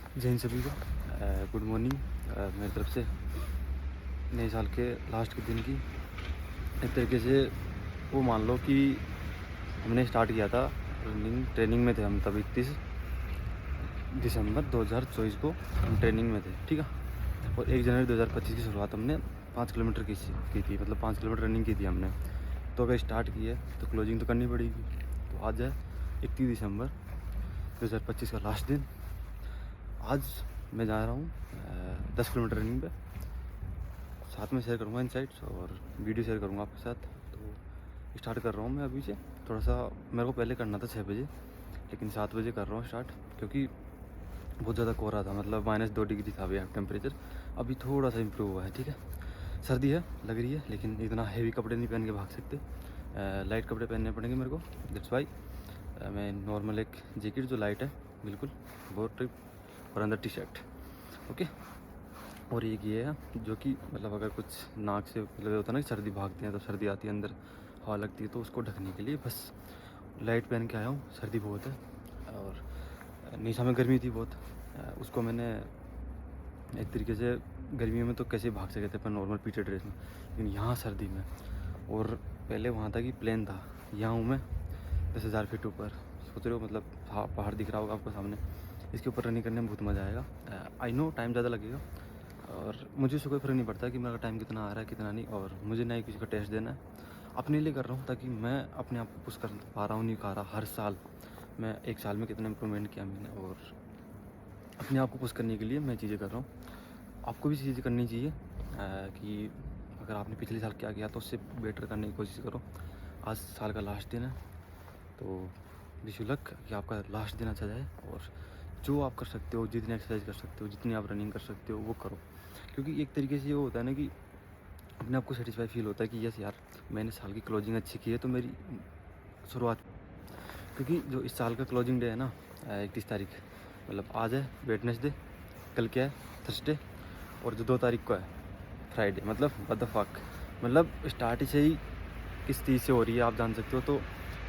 जय हिंद सभी को। गुड मॉर्निंग मेरी तरफ से। नए साल के लास्ट के दिन की एक तरीके से वो मान लो कि हमने स्टार्ट किया था रनिंग। ट्रेनिंग में थे हम तब 31 दिसंबर 2024 को हम ट्रेनिंग में थे, ठीक है। और 1 जनवरी 2025 की शुरुआत हमने 5 किलोमीटर की थी, मतलब 5 किलोमीटर रनिंग की थी हमने। तो अगर स्टार्ट की है तो क्लोजिंग तो करनी पड़ेगी। तो आज है 31 दिसंबर 2025 का लास्ट दिन। आज मैं जा रहा हूँ 10 किलोमीटर रनिंग पे। साथ में शेयर करूँगा इनसाइट्स और वीडियो शेयर करूँगा आपके साथ। तो स्टार्ट कर रहा हूँ मैं अभी से। थोड़ा सा मेरे को पहले करना था 6 बजे, लेकिन 7 बजे कर रहा हूँ स्टार्ट, क्योंकि बहुत ज़्यादा कोहरा था, मतलब -2 डिग्री था अभी टेम्परेचर। अभी थोड़ा सा इम्प्रूव हुआ है, ठीक है। सर्दी है लग रही है, लेकिन इतना हैवी कपड़े नहीं पहन के भाग सकते। लाइट कपड़े पहनने पड़ेंगे मेरे को। दैट्स वाई मैं नॉर्मल एक जैकेट जो लाइट है बिल्कुल, वो ट्रिप, और अंदर टी शर्ट, ओके। और एक ये है जो कि मतलब अगर कुछ नाक से मतलब होता है ना कि सर्दी भागते हैं तो सर्दी आती है, अंदर हवा लगती है, तो उसको ढकने के लिए बस लाइट पहन के आया हूँ। सर्दी बहुत है और निशा में गर्मी थी बहुत। उसको मैंने एक तरीके से, गर्मियों में तो कैसे भाग सके थे अपन नॉर्मल पीटे ड्रेस में, लेकिन यहाँ सर्दी में, और पहले वहाँ था कि प्लेन था, यहाँ हूँ मैं 10,000 फीट ऊपर। सोच रहे हो मतलब पहाड़ दिख रहा होगा आपको सामने। इसके ऊपर रनिंग करने में बहुत मज़ा आएगा। आई नो टाइम ज़्यादा लगेगा, और मुझे उससे कोई फ़र्क नहीं पड़ता कि मेरा टाइम कितना आ रहा है कितना नहीं, और मुझे ना ही किसी का टेस्ट देना है। अपने लिए कर रहा हूँ ताकि मैं अपने आप को पुश कर पा रहा हूँ नहीं पा रहा। हर साल मैं 1 साल में कितना इंप्रूवमेंट किया मैंने, और अपने आप को पुश करने के लिए मैं चीज़ें कर रहा हूँ। आपको भी चीज़ें करनी चाहिए कि अगर आपने पिछले साल क्या किया तो उससे बेटर करने की कोशिश करो। आज साल का लास्ट दिन है, तो विश यू लक कि आपका लास्ट दिन अच्छा जाए। और जो आप कर सकते हो, जितनी एक्सरसाइज कर सकते हो, जितनी आप रनिंग कर सकते हो वो करो, क्योंकि एक तरीके से ये होता है ना कि अपने आप को सेटिस्फाई फील होता है कि यस यार, मैंने साल की क्लोजिंग अच्छी की है, तो मेरी शुरुआत, क्योंकि जो इस साल का क्लोजिंग डे है ना 31 तारीख, मतलब आज है वेडनेसडे, कल क्या है थर्सडे, और जो 2 तारीख को है फ्राइडे, मतलब व्हाट द फक, मतलब स्टार्ट ही से ही किस चीज़ से हो रही है आप जान सकते हो। तो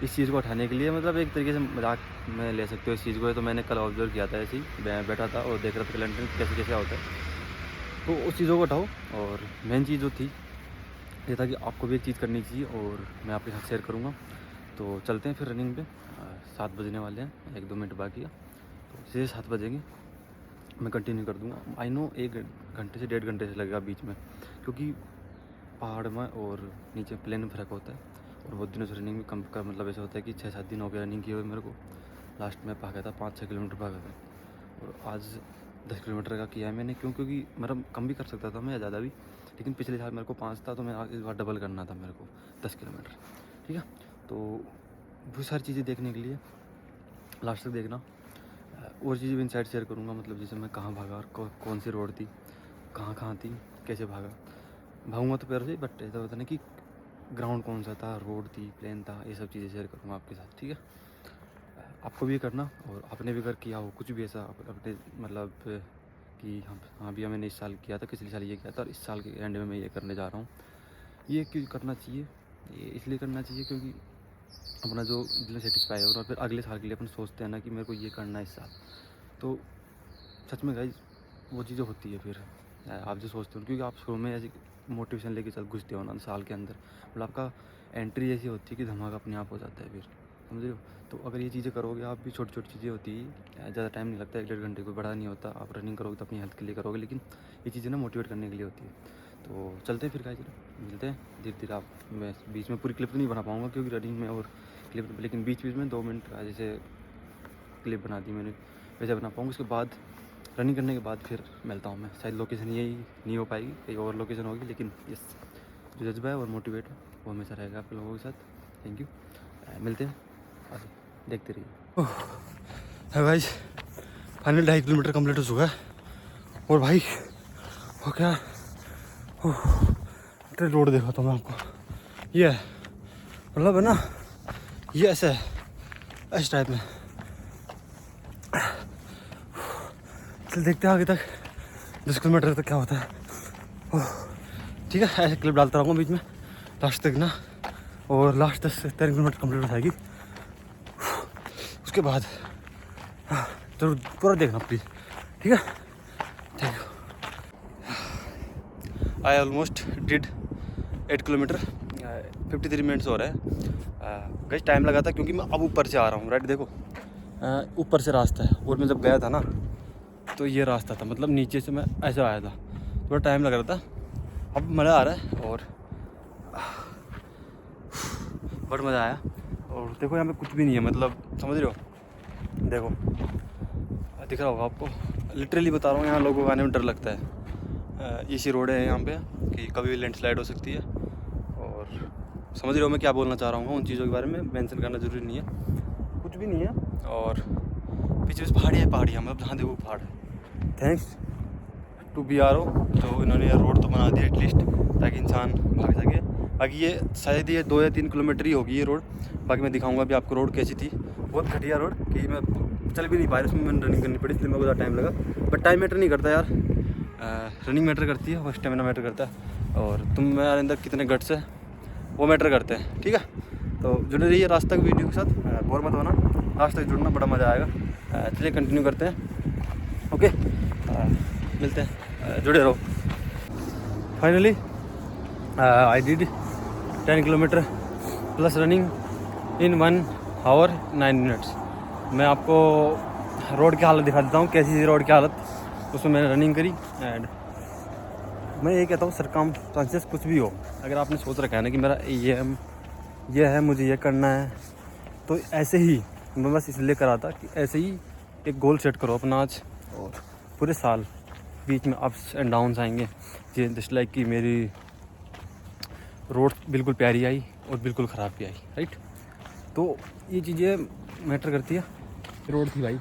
इस चीज़ को हटाने के लिए, मतलब एक तरीके से मजाक में ले सकते हो इस चीज़ को। तो मैंने कल ऑब्जर्व किया था, ऐसे ही मैं बैठा था और देख रहा था कैलेंडर में कैसे कैसे होता है। तो उस चीज़ों को हटाओ, और मेन चीज़ जो थी ये था कि आपको भी एक चीज़ करनी चाहिए, और मैं आपके साथ शेयर करूँगा। तो चलते हैं फिर रनिंग पे। 7 बजने वाले हैं, 1-2 मिनट बाकी है, तो जैसे 7 बजेंगे मैं कंटिन्यू कर दूँगा। आई नो 1 घंटे से 1.5 घंटे से लगेगा बीच में, क्योंकि पहाड़ में और नीचे प्लेन में फ़र्क होता है। और बहुत दिनों से रनिंग में कम का मतलब ऐसा होता है कि 6-7 दिन हो गए रनिंग किए हुए मेरे को। लास्ट में भागा था 5-6 किलोमीटर भागा था, और आज 10 किलोमीटर का किया है मैंने। क्योंकि मतलब कम भी कर सकता था मैं या ज़्यादा भी, लेकिन पिछले साल मेरे को 5 था, तो मैं इस बार डबल करना था मेरे को 10 किलोमीटर, ठीक है। तो वो सारी चीज़ें देखने के लिए लास्ट तक देखना। और चीज़ें भी इनसाइड शेयर करूँगा, मतलब जैसे मैं कहाँ भागा और कौन सी रोड थी, कहाँ थी, कैसे भागा। भागूँगा तो पैरों से, बट ऐसा होता ना कि ग्राउंड कौन सा था, रोड थी, प्लेन था, ये सब चीज़ें शेयर करूँगा आपके साथ, ठीक है। आपको भी करना, और आपने भी अगर किया हो कुछ भी ऐसा अपने मतलब कि हाँ भैया मैंने इस साल किया था, पिछले साल ये किया था, और इस साल के एंड में मैं ये करने जा रहा हूँ। ये क्यों करना चाहिए? ये इसलिए करना चाहिए क्योंकि अपना जो दिल में सेटिस्फाई हो, और फिर अगले साल के लिए अपन सोचते हैं ना कि मेरे को ये करना है इस साल। तो सच में गाइज वो चीज़ें होती है फिर आप जो सोचते हो, क्योंकि आप शुरू में ऐसी मोटिवेशन लेके चल घुसते हो ना साल के अंदर, मतलब आपका एंट्री ऐसी होती है कि धमाका अपने आप हो जाता है फिर, समझ रहे हो। तो अगर ये चीज़ें करोगे आप भी, छोटी छोटी चीज़ें होती है, ज़्यादा टाइम नहीं लगता, 1-1.5 घंटे कोई बड़ा नहीं होता। आप रनिंग करोगे तो अपनी हेल्थ के लिए करोगे, लेकिन ये चीज़ें ना मोटिवेट करने के लिए होती है। तो चलते हैं फिर गाइज, मिलते हैं धीरे धीरे। आप मैं बीच में पूरी क्लिप तो नहीं बना पाऊँगा क्योंकि रनिंग में और क्लिप, लेकिन बीच बीच में 2 मिनट का जैसे क्लिप बना दी मैंने, वैसे बना पाऊँगा। उसके बाद रनिंग करने के बाद फिर मिलता हूँ मैं। शायद लोकेशन यही नहीं हो पाएगी, कहीं और लोकेशन होगी, लेकिन यस, जो जज्बा है और मोटिवेट है वो हमेशा रहेगा आप लोगों के साथ। Thank you. मिलते हैं और देखते रहिए। है भाई, फाइनल 2.5 किलोमीटर कम्प्लीट हो चुका है। और भाई वो क्या रोड देखा था मैं आपको, ये है मतलब है ना, ये ऐसा है इस टाइप में। चल देखते हैं आगे तक 10 किलोमीटर तक क्या होता है। ठीक है, ऐसे क्लिप डालता रहूँगा बीच में लास्ट तक ना, और लास्ट 10-13 किलोमीटर कम्प्लीट हो जाएगी। उसके बाद जरूर पूरा देखना प्लीज़, ठीक है, thank you. I almost did 8 kilometre, 53 minutes हो रहा है। गाइस टाइम लगा था क्योंकि मैं अब ऊपर से आ रहा हूँ, राइट। देखो ऊपर से रास्ता है, और मैं जब गया था ना तो ये रास्ता था, मतलब नीचे से मैं ऐसे आया था, थोड़ा टाइम लग रहा था। अब मज़ा आ रहा है और बहुत मज़ा आया। और देखो यहाँ पे कुछ भी नहीं है, मतलब समझ रहे हो, देखो दिख रहा होगा आपको, लिटरली बता रहा हूँ, यहाँ लोगों को आने में डर लगता है। इसी रोड है यहाँ पे कि कभी भी लैंडस्लाइड हो सकती है, और समझ रहे हो मैं क्या बोलना चाह रहा हूँ। उन चीज़ों के बारे में मेंशन करना ज़रूरी नहीं है, कुछ भी नहीं है। और पीछे बस पहाड़ियाँ, मतलब जहाँ देखो पहाड़ है। थैंक्स टू BRO, जो इन्होंने ये रोड तो बना दिया एटलीस्ट, ताकि इंसान भाग सके। बाकी ये शायद ये 2 या 3 किलोमीटर ही होगी ये रोड। बाकी मैं दिखाऊंगा भी आपको रोड कैसी थी, बहुत घटिया रोड कि मैं चल भी नहीं पाया, उसमें मैंने रनिंग करनी पड़ी, इसलिए मेरे को ज़्यादा टाइम लगा। बट टाइम मैटर नहीं करता यार, रनिंग मैटर करती है और स्टेमिना मैटर करता है, और तुम्हारे अंदर कितने गट्स है वो मैटर करते हैं, ठीक है। तो जुड़े रहिए रास्ते तक वीडियो के साथ, बोर मत होना, लास्ट तक जुड़ना, बड़ा मज़ा आएगा। चलिए कंटिन्यू करते हैं, ओके, मिलते हैं, जुड़े रहो। Finally I did 10 kilometre plus running in 1 hour 9 minutes. मैं आपको रोड की हालत दिखा देता हूँ, कैसी थी रोड की हालत, उसमें मैंने रनिंग करी। एंड मैं ये कहता हूँ सरकमस्टांसेस कुछ भी हो, अगर आपने सोच रखा है ना कि मेरा ये है मुझे ये करना है, तो ऐसे ही मैं बस इसलिए करा था कि ऐसे ही एक गोल सेट करो अपना आज, और पूरे साल बीच में अप्स एंड डाउन्स आएंगे। जस्ट लाइक कि मेरी रोड बिल्कुल प्यारी आई और बिल्कुल ख़राब भी आई, राइट। तो ये चीज़ें मैटर करती है। रोड थी भाई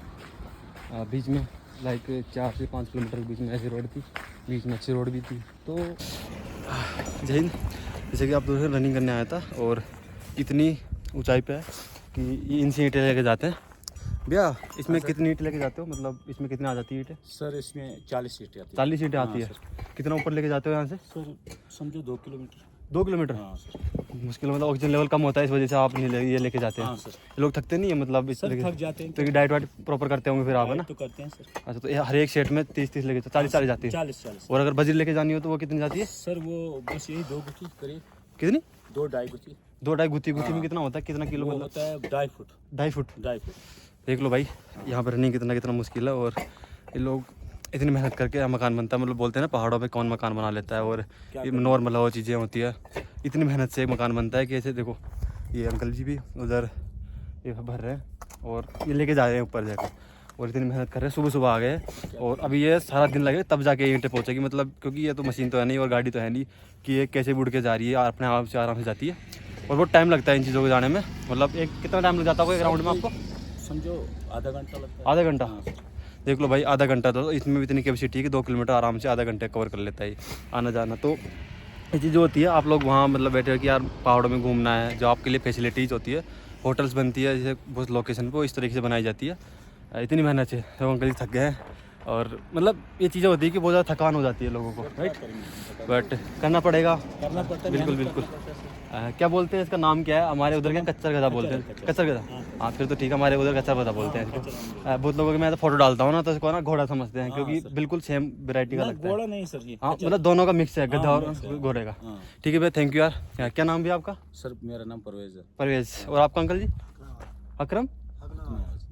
बीच में लाइक 4 से 5 किलोमीटर के बीच में ऐसी रोड थी, बीच में अच्छी रोड भी थी। तो जय हिंद। जैसे कि आप दोस्तों रनिंग करने आया था, और इतनी ऊंचाई पे है कि ये इनसे ईंटें लेके जाते हैं। भैया इसमें कितनी ईंटें लेके जाते हो, मतलब इसमें कितनी आ जाती है ईंटें? सर इसमें 40 ईंटें आती है। 40 ईंटें आती है। कितना ऊपर लेके जाते हो यहाँ से? सर समझो 2 किलोमीटर। 2 किलोमीटर? हाँ सर। मुश्किल, मतलब ऑक्सीजन लेवल कम होता है, इस वजह से आप ये लेके जाते हैं। हाँ सर। ये लोग थकते नहीं है, मतलब इस सर तरीके थक जाते हैं तो ये डाइट वाइट प्रॉपर करते होंगे फिर आप, है ना? तो करते हैं सर। अच्छा, तो ये हर एक सेट में 30 लेके 40 जाती है। 40 और अगर बजरी लेके जानी हो तो वो कितनी जाती है सर? वो बस यही 2 गुत्थी करीब। कितनी? 2-2.5 गुत्थी। 2-2.5 गुत्थी में कितना होता है, कितना किलो? वो मतलब होता है 2.5 फुट। 2.5 फुट। 2.5 फुट। देख लो भाई यहाँ पर रनिंग कितना मुश्किल है, और ये लोग इतनी मेहनत करके मकान बनता है। मतलब बोलते हैं ना पहाड़ों पे कौन मकान बना लेता है, और ये नॉर्मल वो चीज़ें होती है। इतनी मेहनत से एक मकान बनता है कि ऐसे देखो ये अंकल जी भी उधर ये भर रहे हैं, और ये लेके जा रहे हैं ऊपर जाकर, और इतनी मेहनत कर रहे हैं। सुबह सुबह आ गए, और अभी ये सारा दिन लगे तब जाके ईंटें पहुँचेगी, मतलब क्योंकि ये तो मशीन तो है नहीं और गाड़ी तो है नहीं कि ये कैसे बुड़ के जा रही है, अपने आप से आराम से जाती है। और बहुत टाइम लगता है इन चीज़ों को जाने में। मतलब एक कितना टाइम लग जाता होगा एक राउंड में आपको? समझो आधा घंटा लगता है। आधा घंटा? हाँ सर। देख लो भाई आधा घंटा, तो इसमें भी इतनी कैपेसिटी है कि 2 किलोमीटर आराम से आधा घंटे कवर कर लेता है आना जाना। तो ये चीज़ होती है, आप लोग वहाँ मतलब बैठे हो कि यार पहाड़ों में घूमना है, जो आपके लिए फैसिलिटीज़ होती है, होटल्स बनती है जैसे बहुत लोकेशन पर, इस तरीके से बनाई जाती है। इतनी मेहनत से तो अंकल जी थक गए हैं, और मतलब ये चीज़ें होती है कि बहुत ज़्यादा थकान हो जाती है लोगों को, राइट। बट करना पड़ता है, बिल्कुल। क्या बोलते हैं इसका नाम क्या है? हमारे उधर क्या कच्चा गधा बोलते हैं? कच्चा गधा, हाँ फिर तो ठीक है, हमारे उधर कच्चा गधा बोलते हैं इसको। बहुत लोगों के मैं तो फोटो डालता हूँ ना, तो इसको ना घोड़ा समझते हैं, क्योंकि बिल्कुल सेम वैरायटी का लगता है। घोड़ा नहीं सर जी। हाँ मतलब दोनों का मिक्स है, गधा और घोड़े का। ठीक है भैया, थैंक यू यार। क्या नाम भी आपका? सर मेरा नाम परवेज है। परवेज। और आपका अंकल जी? अकरम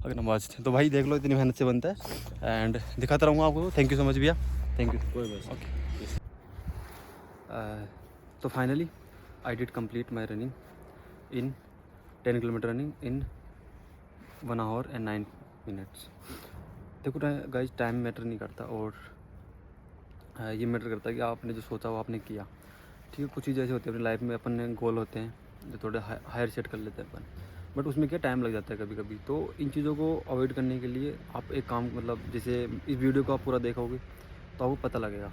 नवाज। तो भाई देख लो इतनी मेहनत से बनता है, एंड दिखाता रहूँगा आपको। थैंक यू सो मच भैया, थैंक यू। ओके। तो finally I did complete my running in 10 kilometre running in 1 our and 9 minutes. देखो गाइस टाइम मैटर नहीं करता, और ये मैटर करता है कि आपने जो सोचा वो आपने किया, ठीक है। कुछ चीज़ें ऐसे होती है अपनी लाइफ में, अपन गोल होते हैं जो थोड़े हायर सेट कर लेते हैं अपन, बट उसमें क्या टाइम लग जाता है कभी कभी। तो इन चीज़ों को अवॉइड करने के लिए आप एक काम, मतलब जैसे इस वीडियो को आप पूरा देखोगे तो आपको पता लगेगा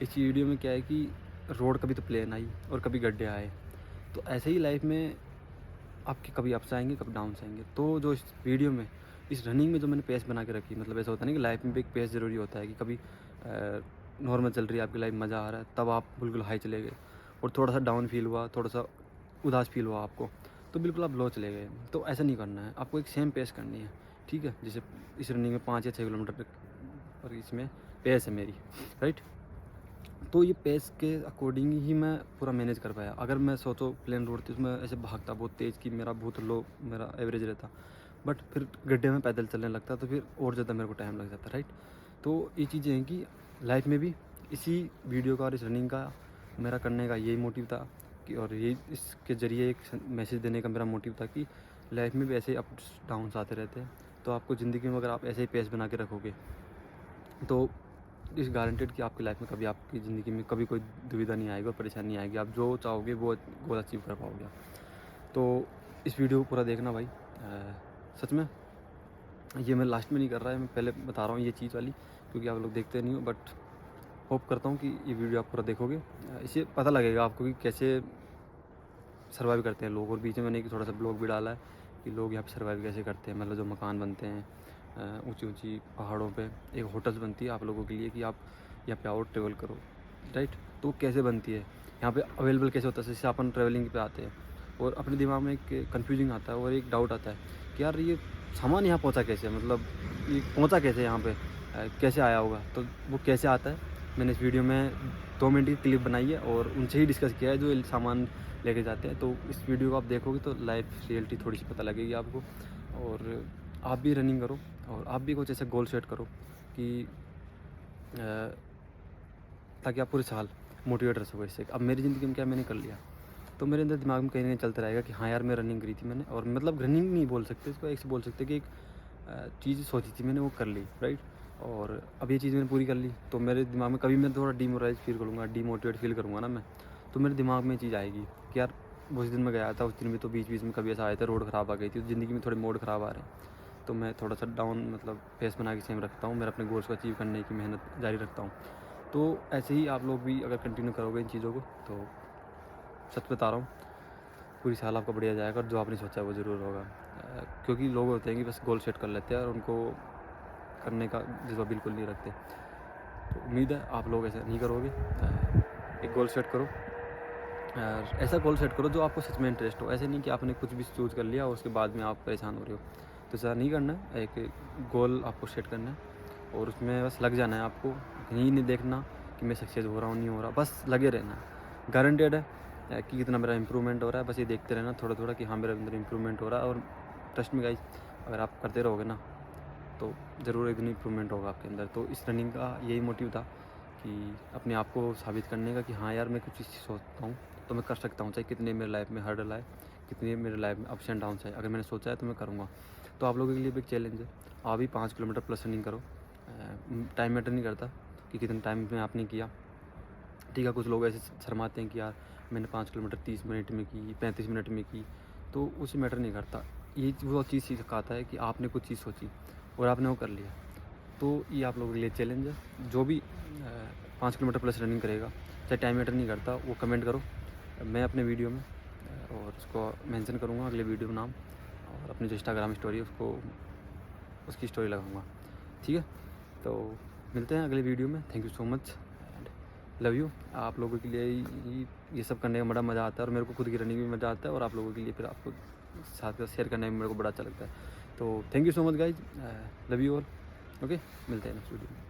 इस वीडियो में क्या है कि रोड कभी तो प्लेन आई और कभी गड्ढे आए। तो ऐसे ही लाइफ में आपके कभी अप्स आएंगे कभी डाउन्स आएंगे। तो जो इस वीडियो में इस रनिंग में जो मैंने पेस बना के रखी, मतलब ऐसा होता है ना कि लाइफ में भी एक पेस ज़रूरी होता है कि कभी नॉर्मल चल रही है आपकी लाइफ, मज़ा आ रहा है, तब आप बिल्कुल हाई चले गए, और थोड़ा सा डाउन फील हुआ, थोड़ा सा उदास फील हुआ आपको, तो बिल्कुल आप लो चले गए। तो ऐसा नहीं करना है, आपको एक सेम पेस करनी है, ठीक है। जैसे इस रनिंग में 5 या 6 किलोमीटर और इसमें पेस है मेरी, राइट। तो ये पेस के अकॉर्डिंग ही मैं पूरा मैनेज कर पाया। अगर मैं सोचो प्लेन रोड थी उसमें ऐसे भागता बहुत तेज़ कि मेरा बहुत लो मेरा एवरेज रहता, बट फिर गड्ढे में पैदल चलने लगता तो फिर और ज़्यादा मेरे को टाइम लग जाता, राइट। तो ये चीज़ें हैं कि लाइफ में भी इसी वीडियो का और इस रनिंग का मेरा करने का यही मोटिव था कि, और ये इसके ज़रिए एक मैसेज देने का मेरा मोटिव था कि लाइफ में भी ऐसे अप्स डाउन्स आते रहते हैं। तो आपको ज़िंदगी में अगर आप ऐसे ही पेस बना के रखोगे तो इस गारंटेड कि आपकी लाइफ में कभी आपकी ज़िंदगी में कभी कोई दुविधा नहीं आएगी और परेशानी नहीं आएगी। आप जो चाहोगे वो गोल अचीव कर पाओगे। तो इस वीडियो को पूरा देखना भाई। सच में ये मैं लास्ट में नहीं कर रहा है, मैं पहले बता रहा हूँ ये चीज़ वाली, क्योंकि आप लोग देखते नहीं हो, बट होप करता हूँ कि ये वीडियो आप पूरा देखोगे। इससे पता लगेगा आपको कि कैसे सर्वाइव करते हैं लोग। और बीच में मैंने एक थोड़ा सा ब्लॉग भी डाला है कि लोग यहाँ पे सर्वाइव कैसे करते हैं, मतलब जो मकान बनते हैं ऊंची ऊंची पहाड़ों पे, एक होटल्स बनती है आप लोगों के लिए कि आप यहाँ पे आओ ट्रेवल करो, राइट। तो कैसे बनती है, यहाँ पे अवेलेबल कैसे होता है। जैसे अपन ट्रैवलिंग पे आते हैं और अपने दिमाग में एक कन्फ्यूजिंग आता है और एक डाउट आता है कि यार ये सामान यहाँ पहुँचा कैसे, मतलब ये पहुँचा कैसे यहाँ पे, कैसे आया होगा। तो वो कैसे आता है मैंने इस वीडियो में 2 मिनट की क्लिप बनाई है और उनसे ही डिस्कस किया है जो सामान लेके जाते हैं। तो इस वीडियो को आप देखोगे तो लाइफ रियलिटी थोड़ी सी पता लगेगी आपको। और आप भी रनिंग करो और आप भी कुछ ऐसे गोल सेट करो कि ताकि आप पूरे साल मोटिवेट रह सको इससे। अब मेरी ज़िंदगी में क्या मैंने कर लिया, तो मेरे अंदर दिमाग में कहीं ना कहीं चलता रहेगा कि हाँ यार मैं रनिंग करी थी मैंने, और मतलब रनिंग नहीं बोल सकते इसको, एक से बोल सकते कि एक चीज़ सोची थी मैंने वो कर ली, राइट। और अब ये चीज़ मैंने पूरी कर ली तो मेरे दिमाग में कभी मैं थोड़ा डीमोराइज फील करूँगा, डीमोटिवेट फील करूँगा ना मैं, तो मेरे दिमाग में चीज़ आएगी कि यार उस दिन मैं गया था, उस दिन भी तो बीच बीच में कभी ऐसा आया था रोड ख़राब आ गई थी, ज़िंदगी में थोड़े मोड ख़राब आ रहे हैं। तो मैं थोड़ा सा डाउन मतलब फेस बना के सेम रखता हूँ, मैं अपने गोल्स को अचीव करने की मेहनत जारी रखता हूँ। तो ऐसे ही आप लोग भी अगर कंटिन्यू करोगे इन चीज़ों को तो सच बता रहा हूँ पूरी साल आपका बढ़िया जाएगा, और जो आपने सोचा है वो ज़रूर होगा। क्योंकि लोग होते हैं कि बस गोल सेट कर लेते हैं और उनको करने का जज्बा बिल्कुल नहीं रखते। तो उम्मीद है आप लोग ऐसा नहीं करोगे। एक गोल सेट करो, ऐसा गोल सेट करो जो आपको सच में इंटरेस्ट हो। ऐसे नहीं कि आपने कुछ भी चूज़ कर लिया और उसके बाद में आप परेशान हो रहे हो, तो ऐसा नहीं करना है। एक गोल आपको सेट करना है और उसमें बस लग जाना है आपको। यही नहीं देखना कि मैं सक्सेस हो रहा हूँ नहीं हो रहा, बस लगे रहना है। गारंटेड है कि कितना मेरा इंप्रूवमेंट हो रहा है, बस ये देखते रहना थोड़ा थोड़ा कि हाँ मेरे अंदर इंप्रूवमेंट हो रहा है। और ट्रस्ट में गाइस, अगर आप करते रहोगे ना तो ज़रूर एक दिन इंप्रूवमेंट होगा आपके अंदर। तो इस रनिंग का यही मोटिव था कि अपने आप को साबित करने का कि हाँ यार मैं कुछ चीज़ सोचता हूँ तो मैं कर सकता हूँ, चाहे कितने मेरे लाइफ में हर्डल आए, कितने मेरे लाइफ में अप्स एंड डाउन्स आए, अगर मैंने सोचा है तो मैं करूँगा। तो आप लोगों के लिए भी एक चैलेंज है, आप भी 5 किलोमीटर प्लस रनिंग करो। टाइम मैटर नहीं करता कि कितने टाइम में आपने किया, ठीक है। कुछ लोग ऐसे शर्माते हैं कि यार मैंने 5 किलोमीटर 30 मिनट में की, 35 मिनट में की, तो उसे मैटर नहीं करता। ये वो चीज़ सिखाता है कि आपने कुछ चीज़ सोची और आपने वो कर लिया। तो ये आप लोगों के लिए चैलेंज है। जो भी 5 किलोमीटर प्लस रनिंग करेगा, चाहे टाइम मैटर नहीं करता, वो कमेंट करो मैं अपने वीडियो में और उसको मेंशन करूँगा अगले वीडियो में नाम, और अपनी जो इंस्टाग्राम स्टोरी है उसको उसकी स्टोरी लगाऊँगा, ठीक है। तो मिलते हैं अगले वीडियो में। Thank you so much and love you. आप लोगों के लिए ये सब करने का बड़ा मज़ा आता है और मेरे को खुद की रनिंग में मज़ा आता है, और आप लोगों के लिए फिर आपको साथ शेयर करने में मेरे को बड़ा अच्छा लगता है। तो thank you so much guys, love you all. Okay, मिलते हैं नेक्स्ट वीडियो में।